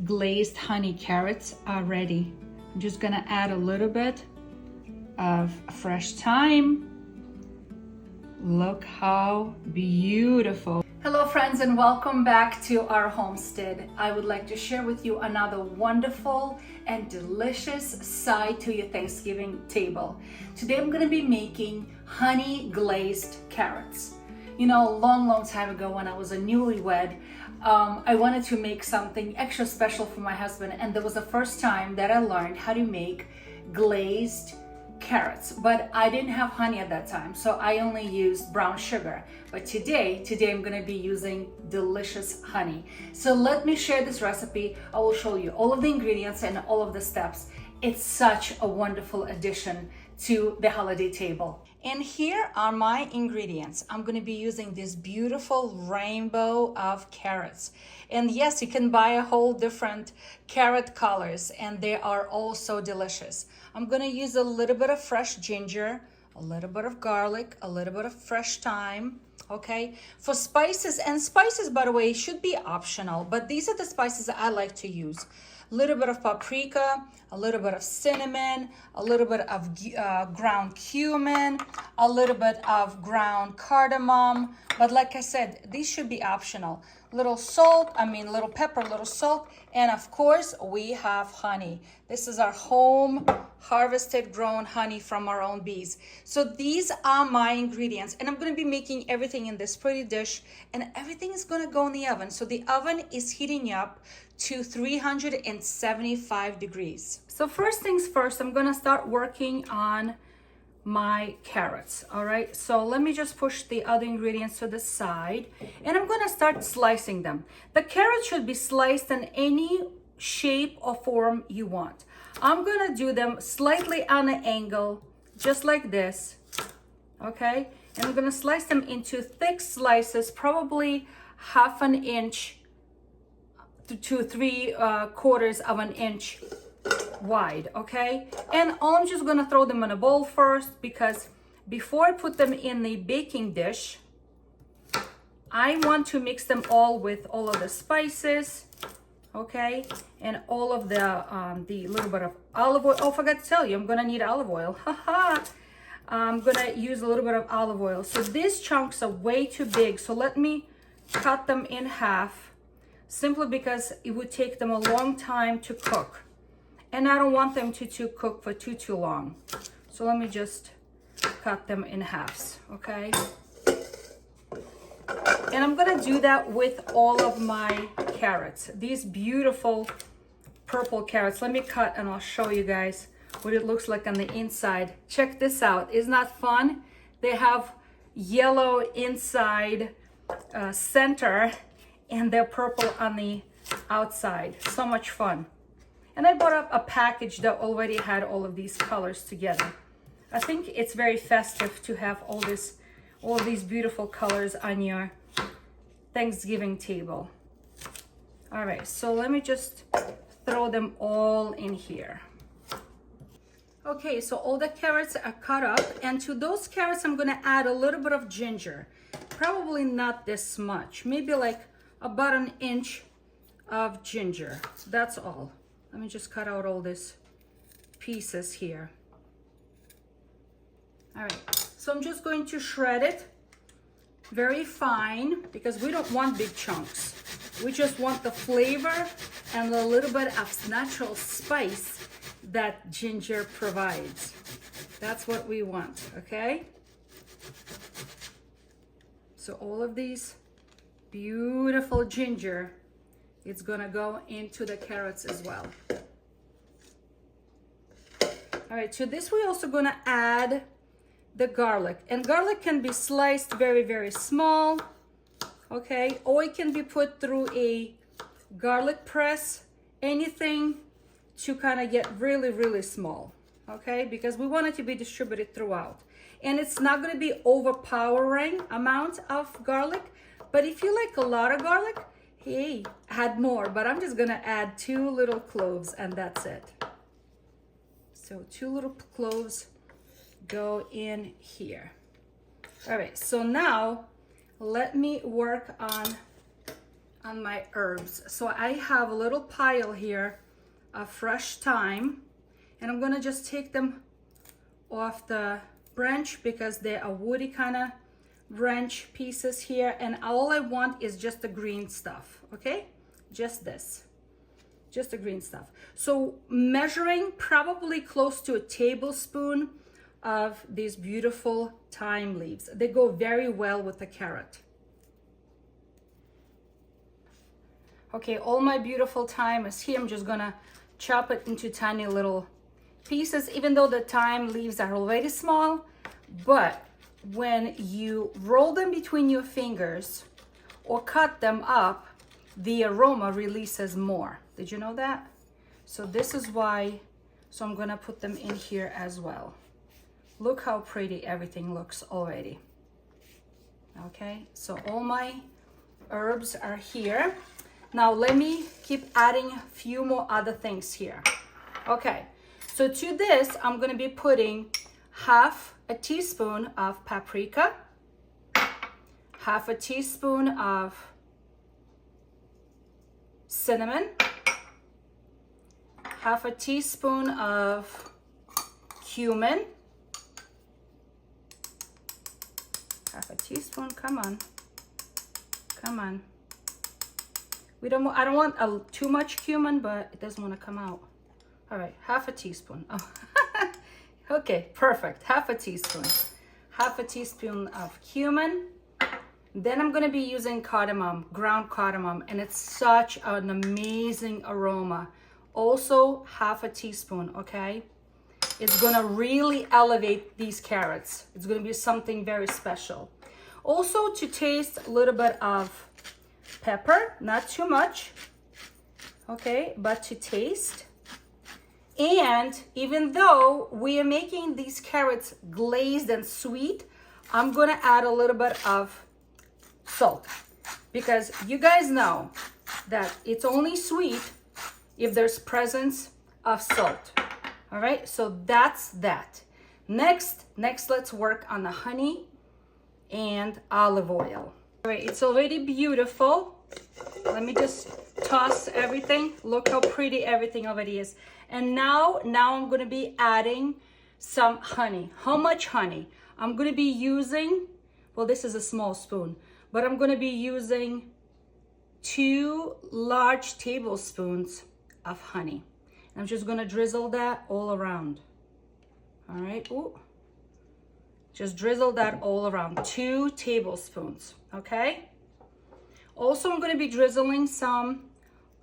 glazed honey carrots are ready. I'm just gonna add a little bit of fresh thyme. Look how beautiful. Hello friends, and welcome back to our homestead. I would like to share with you another wonderful and delicious side to your Thanksgiving table. Today I'm going to be making honey glazed carrots. You know, a long time ago when I was a newlywed, I wanted to make something extra special for my husband, and that was the first time that I learned how to make glazed carrots, but I didn't have honey at that time, so I only used brown sugar. But today I'm going to be using delicious honey. So let me share this recipe. I will show you all of the ingredients and all of the steps. It's such a wonderful addition to the holiday table. And here are my ingredients. I'm going to be using this beautiful rainbow of carrots. And yes, you can buy a whole different carrot colors, and they are all so delicious. I'm going to use a little bit of fresh ginger, a little bit of garlic, a little bit of fresh thyme. Okay, for spices, and spices, by the way, should be optional, but these are the spices that I like to use. A little bit of paprika, a little bit of cinnamon, a little bit of ground cumin, a little bit of ground cardamom. But like I said, these should be optional. Little salt, little pepper, little salt, and of course we have honey. This is our home harvested grown honey from our own bees. So these are my ingredients, and I'm going to be making everything in this pretty dish, and everything is going to go in the oven. So the oven is heating up to 375 degrees. So first things first, I'm going to start working on my carrots. All right, so let me just push the other ingredients to the side, and I'm going to start slicing them. The carrots should be sliced in any shape or form you want. I'm going to do them slightly on an angle, just like this. Okay, and I'm going to slice them into thick slices, probably half an inch to 3/4 of an inch wide. Okay, and I'm just gonna throw them in a bowl first, because before I put them in the baking dish, I want to mix them all with all of the spices, okay, and all of the little bit of olive oil. Oh, I forgot to tell you, I'm gonna need olive oil. Haha. I'm gonna use a little bit of olive oil. So these chunks are way too big, so let me cut them in half, simply because it would take them a long time to cook. And I don't want them to cook for too long. So let me just cut them in halves, okay? And I'm gonna do that with all of my carrots. These beautiful purple carrots. Let me cut and I'll show you guys what it looks like on the inside. Check this out. Isn't that fun? They have yellow inside center, and they're purple on the outside. So much fun. And I bought up a package that already had all of these colors together. I think it's very festive to have all of these beautiful colors on your Thanksgiving table. All right, so let me just throw them all in here. Okay, so all the carrots are cut up, and to those carrots I'm gonna add a little bit of ginger. Probably not this much, maybe like about an inch of ginger. That's all. Let me just cut out all these pieces here. All right, so I'm just going to shred it very fine, because we don't want big chunks. We just want the flavor and a little bit of natural spice that ginger provides. That's what we want, okay? So all of these beautiful ginger, it's gonna go into the carrots as well. All right, to this we're also gonna add the garlic. And garlic can be sliced very small, okay? Or it can be put through a garlic press, anything to kind of get really small, okay? Because we want it to be distributed throughout. And it's not gonna be overpowering amount of garlic, but if you like a lot of garlic, hey, add more, but I'm just gonna add 2 little cloves, and that's it. So 2 little cloves go in here. All right, so now let me work on my herbs. So I have a little pile here of fresh thyme, and I'm gonna just take them off the branch because they are woody kind of branch pieces here, and all I want is just the green stuff. Okay, just this, just the green stuff. So measuring probably close to a tablespoon of these beautiful thyme leaves. They go very well with the carrot. Okay, all my beautiful thyme is here. I'm just gonna chop it into tiny little pieces, even though the thyme leaves are already small. But when you roll them between your fingers or cut them up, the aroma releases more. Did you know that? So this is why, so I'm gonna put them in here as well. Look how pretty everything looks already. Okay, so all my herbs are here. Now let me keep adding a few more other things here. Okay, so to this, I'm gonna be putting half a teaspoon of paprika, half a teaspoon of cinnamon, half a teaspoon of cumin, half a teaspoon, come on. I don't want too much cumin, but it doesn't want to come out. All right, half a teaspoon. Oh. Okay, perfect. Half a teaspoon of cumin. Then I'm gonna be using cardamom, ground cardamom, and it's such an amazing aroma. Also, half a teaspoon, okay? It's gonna really elevate these carrots. It's gonna be something very special. Also, to taste, a little bit of pepper, not too much, okay, but to taste. And even though we are making these carrots glazed and sweet, I'm gonna add a little bit of salt, because you guys know that it's only sweet if there's presence of salt. All right, so that's that. Next, let's work on the honey and olive oil. All right, it's already beautiful. Let me just toss everything. Look how pretty everything already is. And now I'm gonna be adding some honey. How much honey? I'm gonna be using, well, this is a small spoon, but I'm gonna be using 2 large tablespoons of honey. I'm just gonna drizzle that all around. All right, ooh. Just drizzle that all around, 2 tablespoons, okay? Also, I'm gonna be drizzling some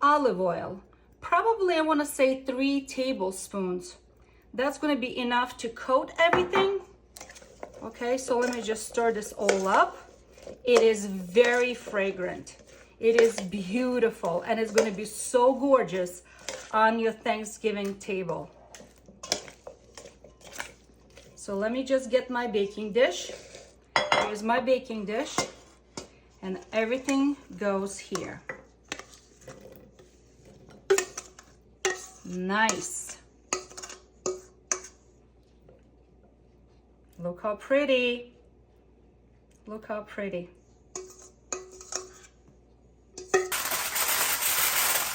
olive oil. Probably I wanna say 3 tablespoons. That's gonna be enough to coat everything. Okay, so let me just stir this all up. It is very fragrant. It is beautiful, and it's gonna be so gorgeous on your Thanksgiving table. So let me just get my baking dish. Here's my baking dish, and everything goes here. Nice. Look how pretty. Look how pretty.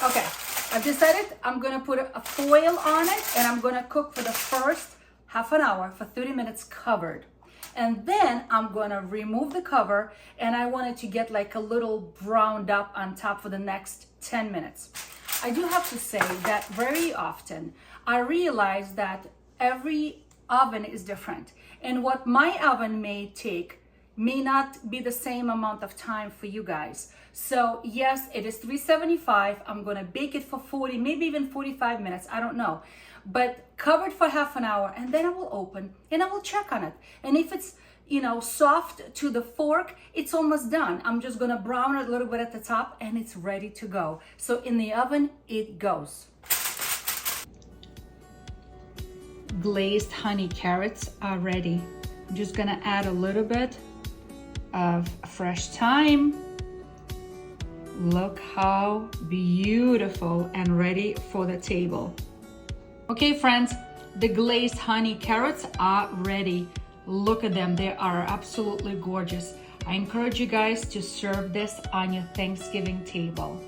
Okay, I've decided I'm gonna put a foil on it, and I'm gonna cook for the first half an hour for 30 minutes covered. And then I'm gonna remove the cover, and I want it to get like a little browned up on top for the next 10 minutes. I do have to say that very often I realize that every oven is different, and what my oven may take may not be the same amount of time for you guys. So yes, it is 375. I'm gonna bake it for 40, maybe even 45 minutes, I don't know. But covered for half an hour, and then I will open and I will check on it. And if it's, you know, soft to the fork, it's almost done. I'm just gonna brown it a little bit at the top, and it's ready to go. So in the oven it goes. Glazed honey carrots are ready. I'm just gonna add a little bit of fresh thyme. Look how beautiful and ready for the table. Okay, friends, the glazed honey carrots are ready. Look at them, they are absolutely gorgeous. I encourage you guys to serve this on your Thanksgiving table.